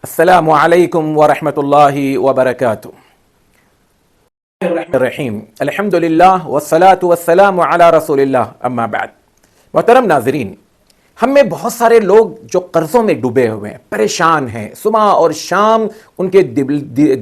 السلام علیکم ورحمۃ اللہ وبرکاتہ۔ الرحیم الحمد للہ والصلاة والسلام علی رسول اللہ، اما بعد۔ محترم ناظرین، ہم میں بہت سارے لوگ جو قرضوں میں ڈوبے ہوئے ہیں، پریشان ہیں، صبح اور شام ان کے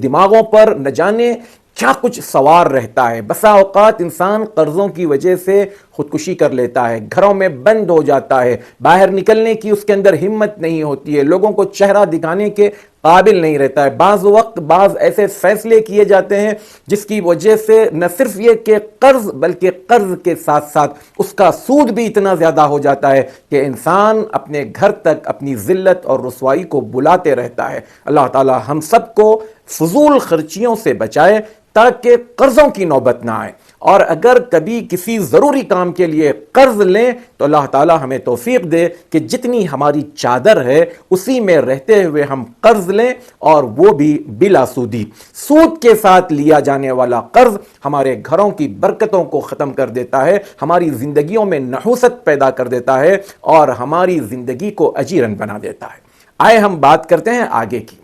دماغوں پر نہ جانے کیا کچھ سوار رہتا ہے۔ بسا اوقات انسان قرضوں کی وجہ سے خودکشی کر لیتا ہے، گھروں میں بند ہو جاتا ہے، باہر نکلنے کی اس کے اندر ہمت نہیں ہوتی ہے، لوگوں کو چہرہ دکھانے کے قابل نہیں رہتا ہے۔ بعض وقت بعض ایسے فیصلے کیے جاتے ہیں جس کی وجہ سے نہ صرف یہ کہ قرض بلکہ قرض کے ساتھ ساتھ اس کا سود بھی اتنا زیادہ ہو جاتا ہے کہ انسان اپنے گھر تک اپنی ذلت اور رسوائی کو بلاتے رہتا ہے۔ اللہ تعالی ہم سب کو فضول خرچیوں سے بچائے تاکہ قرضوں کی نوبت نہ آئے، اور اگر کبھی کسی ضروری کام کے لیے قرض لیں تو اللہ تعالی ہمیں توفیق دے کہ جتنی ہماری چادر ہے اسی میں رہتے ہوئے ہم قرض لیں، اور وہ بھی بلا سودی۔ سود کے ساتھ لیا جانے والا قرض ہمارے گھروں کی برکتوں کو ختم کر دیتا ہے، ہماری زندگیوں میں نحوست پیدا کر دیتا ہے اور ہماری زندگی کو اجیرن بنا دیتا ہے۔ آئے ہم بات کرتے ہیں آگے کی۔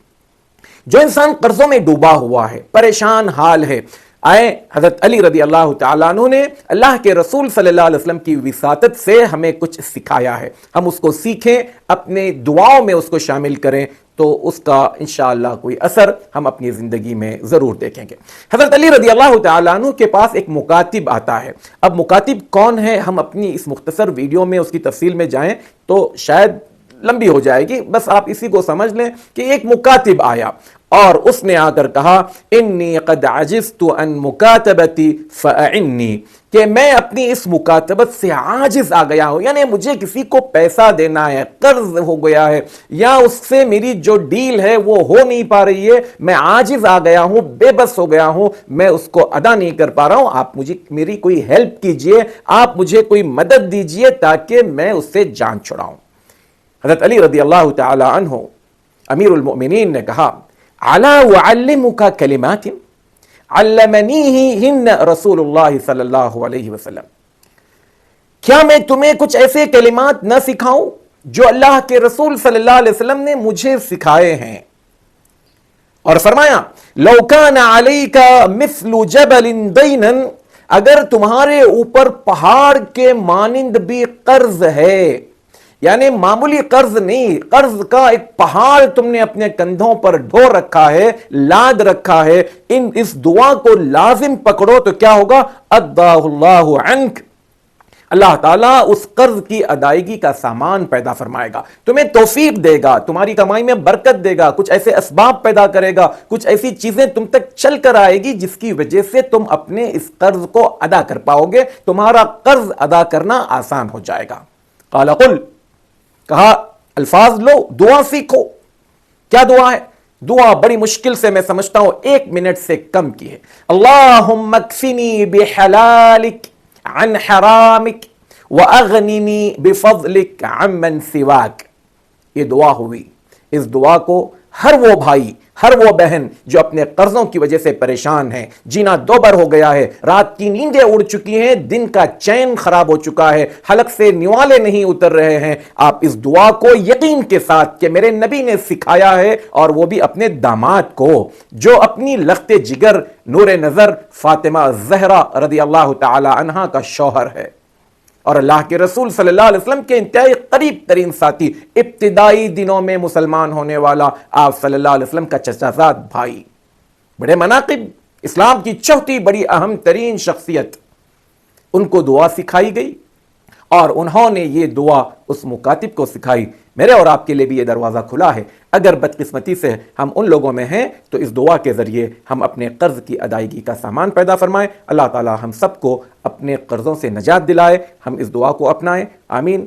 جو انسان قرضوں میں ڈوبا ہوا ہے، پریشان حال ہے، آئے حضرت علی رضی اللہ تعالیٰ عنہ نے اللہ کے رسول صلی اللہ علیہ وسلم کی وساطت سے ہمیں کچھ سکھایا ہے، ہم اس کو سیکھیں، اپنے دعاؤں میں اس کو شامل کریں تو اس کا انشاءاللہ کوئی اثر ہم اپنی زندگی میں ضرور دیکھیں گے۔ حضرت علی رضی اللہ تعالیٰ عنہ کے پاس ایک مکاتب آتا ہے۔ اب مکاتب کون ہے، ہم اپنی اس مختصر ویڈیو میں اس کی تفصیل میں جائیں تو شاید لمبی ہو جائے گی، بس آپ اسی کو سمجھ لیں کہ ایک مکاتب آیا اور اس نے آ کر کہا انی قد عجزت عن مکاتبتی فاعنی، کہ میں اپنی اس مکاتبت سے عاجز آ گیا ہوں، یعنی مجھے کسی کو پیسہ دینا ہے، قرض ہو گیا ہے یا اس سے میری جو ڈیل ہے وہ ہو نہیں پا رہی ہے، میں عاجز آ گیا ہوں، بے بس ہو گیا ہوں، میں اس کو ادا نہیں کر پا رہا ہوں، آپ مجھے میری کوئی ہیلپ کیجئے، آپ مجھے کوئی مدد دیجئے تاکہ میں اس سے جان چھڑاؤں۔ حضرت علی رضی اللہ تعالی عنہ امیر المؤمنین نے کہا الا اعلمک کلمات علمنیہن رسول اللہ صلی اللہ علیہ وسلم، کیا میں تمہیں کچھ ایسے کلمات نہ سکھاؤں جو اللہ کے رسول صلی اللہ علیہ وسلم نے مجھے سکھائے ہیں؟ اور فرمایا لو کان علیک مثل جبل دینا، اگر تمہارے اوپر پہاڑ کے مانند بھی قرض ہے، یعنی معمولی قرض نہیں، قرض کا ایک پہاڑ تم نے اپنے کندھوں پر ڈھو رکھا ہے، لاد رکھا ہے، اس دعا کو لازم پکڑو تو کیا ہوگا؟ اداہ اللہ عنک، اللہ تعالیٰ اس قرض کی ادائیگی کا سامان پیدا فرمائے گا، تمہیں توفیق دے گا، تمہاری کمائی میں برکت دے گا، کچھ ایسے اسباب پیدا کرے گا، کچھ ایسی چیزیں تم تک چل کر آئے گی جس کی وجہ سے تم اپنے اس قرض کو ادا کر پاؤ گے، تمہارا قرض ادا کرنا آسان ہو جائے گا۔ قال قل، کہا الفاظ لو، دعا سیکھو۔ کیا دعا ہے؟ دعا بڑی مشکل سے میں سمجھتا ہوں 1 منٹ سے کم کی ہے۔ اللہم اکفنی بحلالک عن حرامک واغننی بفضلک عمن سواک۔ یہ دعا ہوئی، اس دعا کو ہر وہ بھائی، ہر وہ بہن جو اپنے قرضوں کی وجہ سے پریشان ہیں، جینا دوبر ہو گیا ہے، رات کی نیندیں اڑ چکی ہیں، دن کا چین خراب ہو چکا ہے، حلق سے نوالے نہیں اتر رہے ہیں، آپ اس دعا کو یقین کے ساتھ کہ میرے نبی نے سکھایا ہے، اور وہ بھی اپنے داماد کو جو اپنی لخت جگر نور نظر فاطمہ زہرا رضی اللہ تعالی عنہا کا شوہر ہے، اور اللہ کے رسول صلی اللہ علیہ وسلم کے انتہائی قریب ترین ساتھی، ابتدائی دنوں میں مسلمان ہونے والا آپ صلی اللہ علیہ وسلم کا چچا زاد بھائی، بڑے مناقب، اسلام کی چوتھی بڑی اہم ترین شخصیت، ان کو دعا سکھائی گئی اور انہوں نے یہ دعا اس مکاتب کو سکھائی۔ میرے اور آپ کے لیے بھی یہ دروازہ کھلا ہے، اگر بدقسمتی سے ہم ان لوگوں میں ہیں تو اس دعا کے ذریعے ہم اپنے قرض کی ادائیگی کا سامان پیدا فرمائیں۔ اللہ تعالی ہم سب کو اپنے قرضوں سے نجات دلائے، ہم اس دعا کو اپنائیں، آمین۔